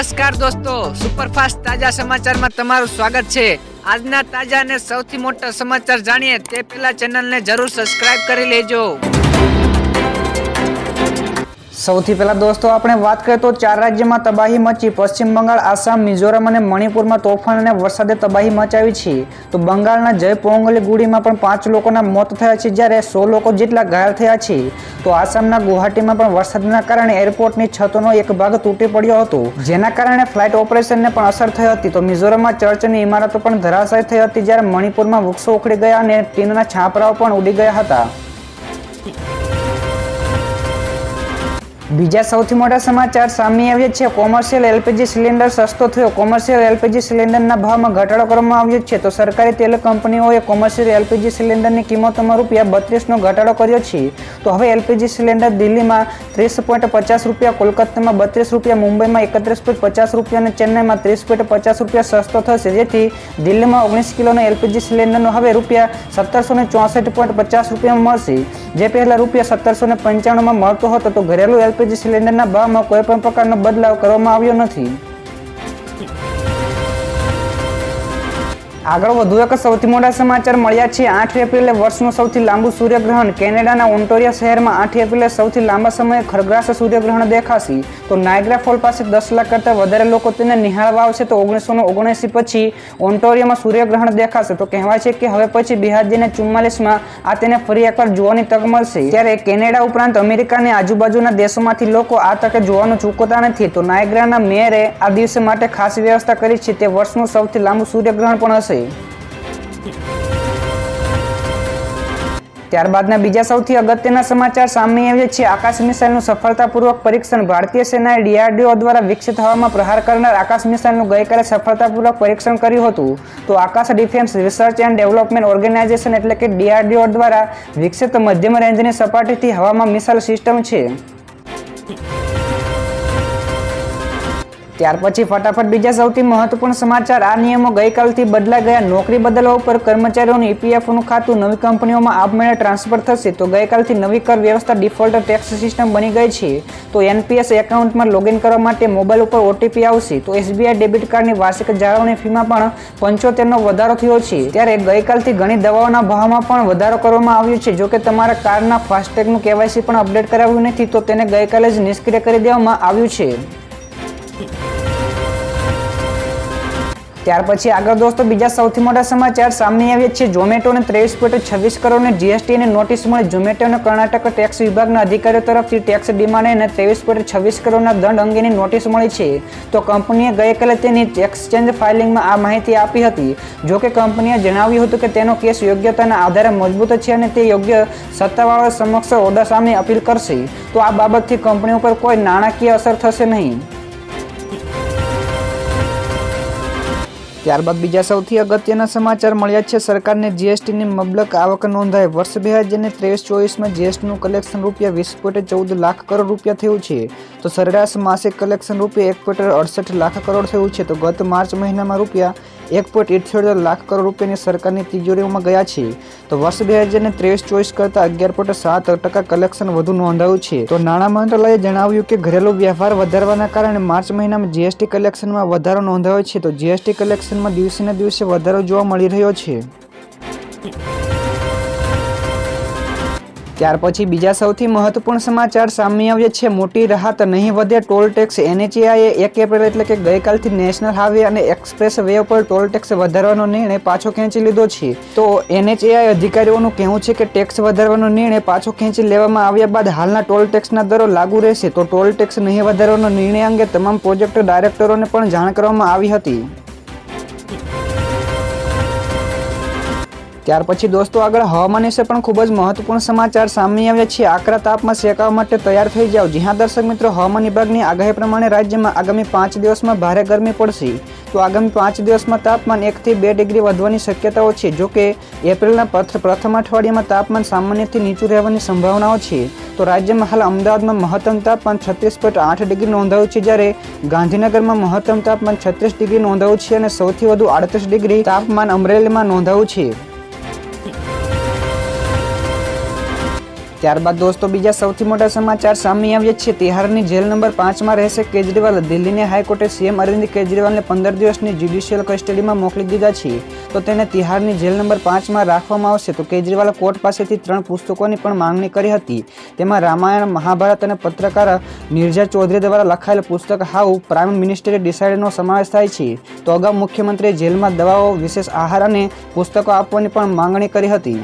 નમસ્કાર દોસ્તો, સુપરફાસ્ટ તાજા સમાચારમાં તમારું સ્વાગત છે। આજના તાજા અને સૌથી મોટા સમાચાર જાણીએ તે પહેલા ચેનલને જરૂર સબસ્ક્રાઇબ કરી લેજો। સૌથી પહેલા દોસ્તો આપણે વાત કરીએ તો 4 રાજ્યમાં તબાહી મચી। પશ્ચિમ બંગાળ, આસામ, મિઝોરમ અને મણિપુરમાં તોફાન અને વરસાદે તબાહી મચાવી છે। તો બંગાળના જયપોંગલીગુડીમાં પણ 5 લોકોના મોત થયા છે, જ્યારે 100 લોકો જેટલા ઘાયલ થયા છે। તો આસામના ગુવાહાટીમાં પણ વરસાદના કારણે એરપોર્ટની છતનો એક ભાગ તૂટી પડ્યો હતો, જેના કારણે ફ્લાઇટ ઓપરેશનને પણ અસર થઈ હતી। તો મિઝોરમમાં ચર્ચની ઇમારતો પણ ધરાશાયી થઈ હતી, જ્યારે મણિપુરમાં વૃક્ષો ઉખડી ગયા અને ટીનના છાપરાઓ પણ ઉડી ગયા હતા। બીજા સૌથી મોટા સમાચાર સામે આવ્યા છે। કોમર્શિયલ એલપીજી સિલિન્ડર સસ્તો થયો। કોમર્શિયલ એલપીજી સિલિન્ડરના ભાવમાં ઘટાડો કરવામાં આવ્યો છે। તો સરકારી તેલ કંપનીઓએ કોમર્શિયલ એલપીજી સિલિન્ડરની કિંમતોમાં ₹32નો ઘટાડો કર્યો છે। તો હવે એલપીજી સિલિન્ડર દિલ્હીમાં ₹30.50, કોલકાતામાં ₹32, મુંબઈમાં ₹31.50 અને ચેન્નઈમાં ₹30.50 સસ્તો થશે, જેથી દિલ્હીમાં 19 કિલોનો એલપીજી સિલિન્ડરનો હવે ₹1764.50 મળશે, જે પહેલા ₹1795માં મળતો હતો। તો ઘરેલું એલપીજી સિલિન્ડરના ભાવમાં કોઈ પણ પ્રકારનો બદલાવ કરવામાં આવ્યો નથી। આગળ વધુ એક સૌથી મોટા સમાચાર મળ્યા છે। 8 એપ્રિલે વર્ષનું સૌથી લાંબુ સૂર્યગ્રહણ। કેનેડાના ઓન્ટારિયો શહેરમાં 8 એપ્રિલે સૌથી લાંબા સમયે ખરગ્રાસ સૂર્યગ્રહણ દેખાશે। તો નાયગ્રા ફોલ પાસે 10 લાખ કરતાં વધારે લોકો તેને નિહાળવા આવશે। તો 1979 પછી ઓન્ટારિયોમાં સૂર્યગ્રહણ દેખાશે। તો કહેવાય છે કે હવે પછી 2044માં આ તેને ફરી એકવાર જોવાની તક મળશે। ત્યારે કેનેડા ઉપરાંત અમેરિકા અને આજુબાજુના દેશોમાંથી લોકો આ તકે જોવાનું ચૂકવતા નથી। તો નાયગ્રાના મેયરે આ દિવસ માટે ખાસ વ્યવસ્થા કરી છે। તે વર્ષનું સૌથી લાંબુ સૂર્યગ્રહણ પણ હશે। ત્યારબાદના બીજા સૌથી અગત્યના સમાચાર સામે આવ્યા છે। આકાશ મિસાઇલનું સફળતાપૂર્વક પરીક્ષણ। ભારતીય સેનાએ ડીઆરડીઓ દ્વારા વિકસિત હવામાં પ્રહાર કરનાર આકાશ મિસાઇલનું ગઈકાલે સફળતાપૂર્વક પરીક્ષણ કર્યું હતું। તો Akash defence research and development organisation એટલે કે ડીઆરડીઓ દ્વારા વિકસિત મધ્યમ રેન્જની સપાટીથી હવામાં મિસાઇલ સિસ્ટમ છે। ત્યાર પછી ફટાફટ બીજા સૌથી મહત્વપૂર્ણ સમાચાર। આ નિયમો ગઈકાલથી બદલાઈ ગયા। નોકરી બદલવા ઉપર કર્મચારીઓનું ઈપીએફનું ખાતું નવી કંપનીઓમાં આપમેળે ટ્રાન્સફર થશે। તો ગઈકાલથી નવી કર વ્યવસ્થા ડિફોલ્ટ ટેક્સ સિસ્ટમ બની ગઈ છે। તો એનપીએસ એકાઉન્ટમાં લોગિન કરવા માટે મોબાઈલ ઉપર ઓટીપી આવશે। તો એસબીઆઈ ડેબિટ કાર્ડની વાર્ષિક જાળવણી ફીમાં પણ 75નો વધારો થયો છે। ત્યારે ગઈકાલથી ઘણી દવાઓના ભાવમાં પણ વધારો કરવામાં આવ્યો છે। જો કે તમારા કારના ફાસ્ટેગનું કેવાયસી પણ અપડેટ કરાવ્યું નથી, તો તેને ગઈકાલે જ નિષ્ક્રિય કરી દેવામાં આવ્યું છે। ત્યાર પછી આગળ દોસ્તો બીજા સૌથી મોટા સમાચાર સામે આવ્યા છે। ઝોમેટોને 23.26 કરોડની જીએસટીની નોટિસ મળી। ઝોમેટો અને કર્ણાટક ટેક્સ વિભાગના અધિકારીઓ તરફથી ટેક્સ ડિમાન્ડ અને 23.26 કરોડના દંડ અંગેની નોટિસ મળી છે। તો કંપનીએ ગઈકાલે તેની એક્સચેન્જ ફાઇલિંગમાં આ માહિતી આપી હતી। જો કે કંપનીએ જણાવ્યું હતું કે તેનો કેસ યોગ્યતાના આધારે મજબૂત છે અને તે યોગ્ય સત્તાવાળાઓ સમક્ષ ઓર્ડર સામે અપીલ કરશે। તો આ બાબતથી કંપની ઉપર કોઈ નાણાકીય અસર થશે નહીં। ત્યારબાદ બીજા સૌથી અગત્યના સમાચાર મળ્યા છે। સરકારને જીએસટીની મબલક આવક નોંધાઈ। વર્ષ 2023-24માં જીએસટીનું કલેક્શન ₹20.14 લાખ કરોડ રૂપિયા થયું છે। તો સરેરાશ માસિક કલેક્શન ₹1.68 લાખ કરોડ થયું છે। તો ગત માર્ચ મહિનામાં ₹1.78 લાખ કરોડ રૂપિયાની સરકારની તિજોરીઓમાં ગયા છે। તો વર્ષ 2023-24 કરતાં 11.7% કલેક્શન વધુ નોંધાયું છે। તો નાણાં મંત્રાલયે જણાવ્યું કે ઘરેલું વ્યવહાર વધારવાના કારણે માર્ચ મહિનામાં જીએસટી કલેક્શનમાં વધારો નોંધાયો છે। તો જીએસટી કલેક્શનમાં દિવસે ને દિવસે વધારો જોવા મળી રહ્યો છે। ત્યાર પછી બીજા સૌથી મહત્વપૂર્ણ સમાચાર સામે આવ્યા છે। મોટી રાહત, નહીં વધે ટોલ ટેક્સ। એનએચએઆઈએ 1 એપ્રિલ એટલે કે ગઈકાલથી નેશનલ હાઈવે અને એક્સપ્રેસ વે ઉપર ટોલ ટેક્સ વધારવાનો નિર્ણય પાછો ખેંચી લીધો છે। તો એનએચએઆઈ અધિકારીઓનું કહેવું છે કે ટેક્સ વધારવાનો નિર્ણય પાછો ખેંચી લેવામાં આવ્યા બાદ હાલના ટોલ ટેક્સના દરો લાગુ રહેશે। તો ટોલ ટેક્સ નહીં વધારવાનો નિર્ણય અંગે તમામ પ્રોજેક્ટ ડાયરેક્ટરોને પણ જાણ કરવામાં આવી હતી। ત્યાર પછી દોસ્તો આગળ હવામાન વિશે પણ ખૂબ જ મહત્વપૂર્ણ સમાચાર સામે આવ્યા છે। આકરા તાપમાં શેકાવા માટે તૈયાર થઈ જાઓ। જી હા દર્શક મિત્રો, હવામાન વિભાગની આગાહી પ્રમાણે રાજ્યમાં આગામી 5 દિવસમાં ભારે ગરમી પડશે। તો આગામી 5 દિવસમાં તાપમાન 1 થી 2 ડિગ્રી વધવાની શક્યતાઓ છે। જો કે એપ્રિલના પ્રથમ અઠવાડિયામાં તાપમાન સામાન્યથી નીચું રહેવાની સંભાવનાઓ છે। તો રાજ્યમાં હાલ અમદાવાદમાં મહત્તમ તાપમાન 36.8 ડિગ્રી નોંધાયું છે, જ્યારે ગાંધીનગરમાં મહત્તમ તાપમાન 36 ડિગ્રી નોંધાયું છે અને સૌથી વધુ 38 ડિગ્રી તાપમાન અમરેલીમાં નોંધાયું છે। ત્યારબાદ દોસ્તો બીજા સૌથી મોટા સમાચાર સામે આવ્યા છે. તિહારની જેલ નંબર 5માં રહેશે કેજરીવાલ. દિલ્હીની હાઈકોર્ટે સીએમ અરવિંદ કેજરીવાલને 15 દિવસની જ્યુડિશિયલ કસ્ટડીમાં મોકલી દીધા છે. તો તેને તિહારની જેલ નંબર 5માં રાખવામાં આવશે. તો કેજરીવાલે કોર્ટ પાસેથી 3 પુસ્તકોની પણ માંગણી કરી હતી. તેમાં રામાયણ, મહાભારત અને પત્રકાર નિર્જા ચૌધરી દ્વારા લખાયેલ પુસ્તક હાઉ પ્રાઇમ મિનિસ્ટરે ડિસાઇડનો સમાવેશ થાય છે. તો અગાઉ મુખ્યમંત્રીએ જેલમાં દવાઓ, વિશેષ આહાર અને પુસ્તકો આપવાની પણ માંગણી કરી હતી.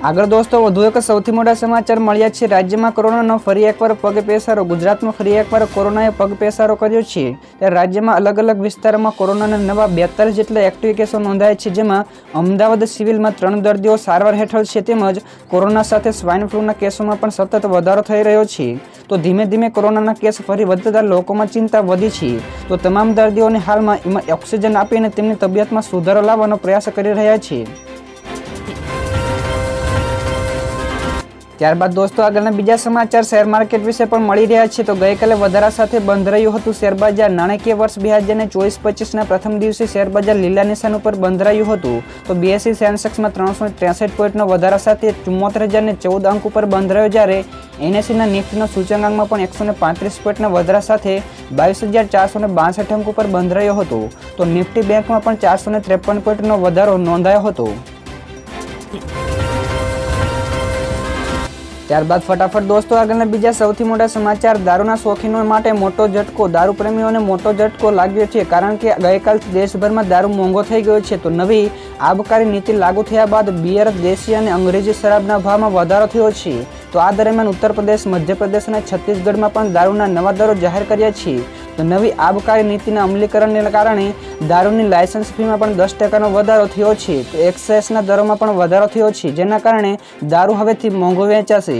આગળ દોસ્તો વધુ એક સૌથી મોટા સમાચાર મળ્યા છે. રાજ્યમાં કોરોનાનો ફરી એકવાર પગ પેસારો. ગુજરાતમાં ફરી એકવાર કોરોનાએ પગ પેસારો કર્યો છે. ત્યારે રાજ્યમાં અલગ અલગ વિસ્તારોમાં કોરોનાના નવા 42 જેટલા એક્ટિવ કેસો નોંધાયા છે. જેમાં અમદાવાદ સિવિલમાં 3 દર્દીઓ સારવાર હેઠળ છે. તેમજ કોરોના સાથે સ્વાઇન ફ્લૂના કેસોમાં પણ સતત વધારો થઈ રહ્યો છે. તો ધીમે ધીમે કોરોનાના કેસ ફરી વધતા લોકોમાં ચિંતા વધી છે. તો તમામ દર્દીઓને હાલમાં ઓક્સિજન આપીને તેમની તબિયતમાં સુધારો લાવવાનો પ્રયાસ કરી રહ્યા છે. ત્યારબાદ દોસ્તો આગળના બીજા સમાચાર શેર માર્કેટ વિશે પણ મળી રહ્યા છે. તો ગઈકાલે વધારા સાથે બંધ રહ્યું હતું શેરબજાર. નાણાકીય વર્ષ 2024-25ના પ્રથમ દિવસે શેરબજાર લીલા નિશાન ઉપર બંધ રહ્યું હતું. તો BSE સેન્સેક્સમાં 363 પોઈન્ટનો વધારા સાથે 74,014 અંક ઉપર બંધ રહ્યો, જ્યારે NSEના નિફ્ટીના સૂચકાંકમાં પણ 135 પોઈન્ટના વધારા સાથે 22,462 અંક ઉપર બંધ રહ્યો હતો. તો નિફ્ટી બેંકમાં પણ 453 પોઈન્ટનો વધારો નોંધાયો હતો. ત્યારબાદ ફટાફટ દોસ્તો આગળના બીજા સૌથી મોટા સમાચાર. દારૂના શોખીનો માટે મોટો ઝટકો. દારૂ પ્રેમીઓને મોટો ઝટકો લાગ્યો છે, કારણ કે ગઈકાલથી દેશભરમાં દારૂ મોંઘો થઈ ગયો છે. તો નવી આબકારી નીતિ લાગુ થયા બાદ બિયર, દેશી અને અંગ્રેજી શરાબના ભાવમાં વધારો થયો છે. તો આ દરમિયાન ઉત્તર પ્રદેશ, મધ્યપ્રદેશ અને છત્તીસગઢમાં પણ દારૂના નવા દરો જાહેર કર્યા છે. તો નવી આબકારી નીતિના અમલીકરણને કારણે દારૂની લાયસન્સ ફીમાં પણ 10% વધારો થયો છે. તો એક્સાઇઝના દરોમાં પણ વધારો થયો છે, જેના કારણે દારૂ હવેથી મોંઘો વેચાશે.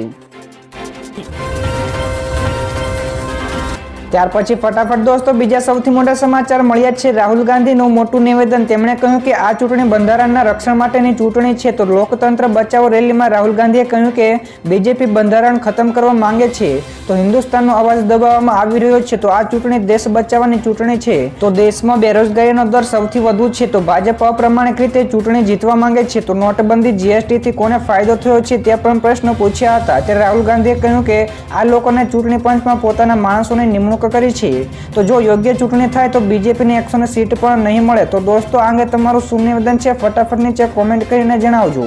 ત્યાર પછી ફટાફટ દોસ્તો બીજા સૌથી મોટા સમાચાર મળ્યા છે. રાહુલ ગાંધીનું મોટું નિવેદન. તેમણે કહ્યું કે આ ચૂંટણી બંધારણના રક્ષણ માટેની ચૂંટણી છે. તો લોકતંત્ર બચાવો રેલીમાં રાહુલ ગાંધીએ કહ્યું કે બીજેપી બંધારણ ખતમ કરવા માંગે છે. તો હિન્દુસ્તાનનો અવાજ દબાવવામાં આવી રહ્યો છે. તો આ ચૂંટણી દેશ બચાવવાની ચૂંટણી છે. તો દેશમાં બેરોજગારીનો દર સૌથી વધુ છે. તો ભાજપ અપ્રમાણિક રીતે ચૂંટણી જીતવા માંગે છે. તો નોટબંધી, GST થી કોને ફાયદો થયો છે તે પણ પ્રશ્નો પૂછ્યા હતા. ત્યારે રાહુલ ગાંધીએ કહ્યું કે આ લોકોને ચૂંટણી પંચમાં પોતાના માણસોની નિમણૂક કરી છે. તો જો યોગ્ય ચૂંટણી થાય તો બીજેપીને 100 સીટ પણ નહીં મળે. તો દોસ્તો આ અંગે તમારું શું નિવેદન છે ફટાફટ નીચે કોમેન્ટ કરીને જણાવજો.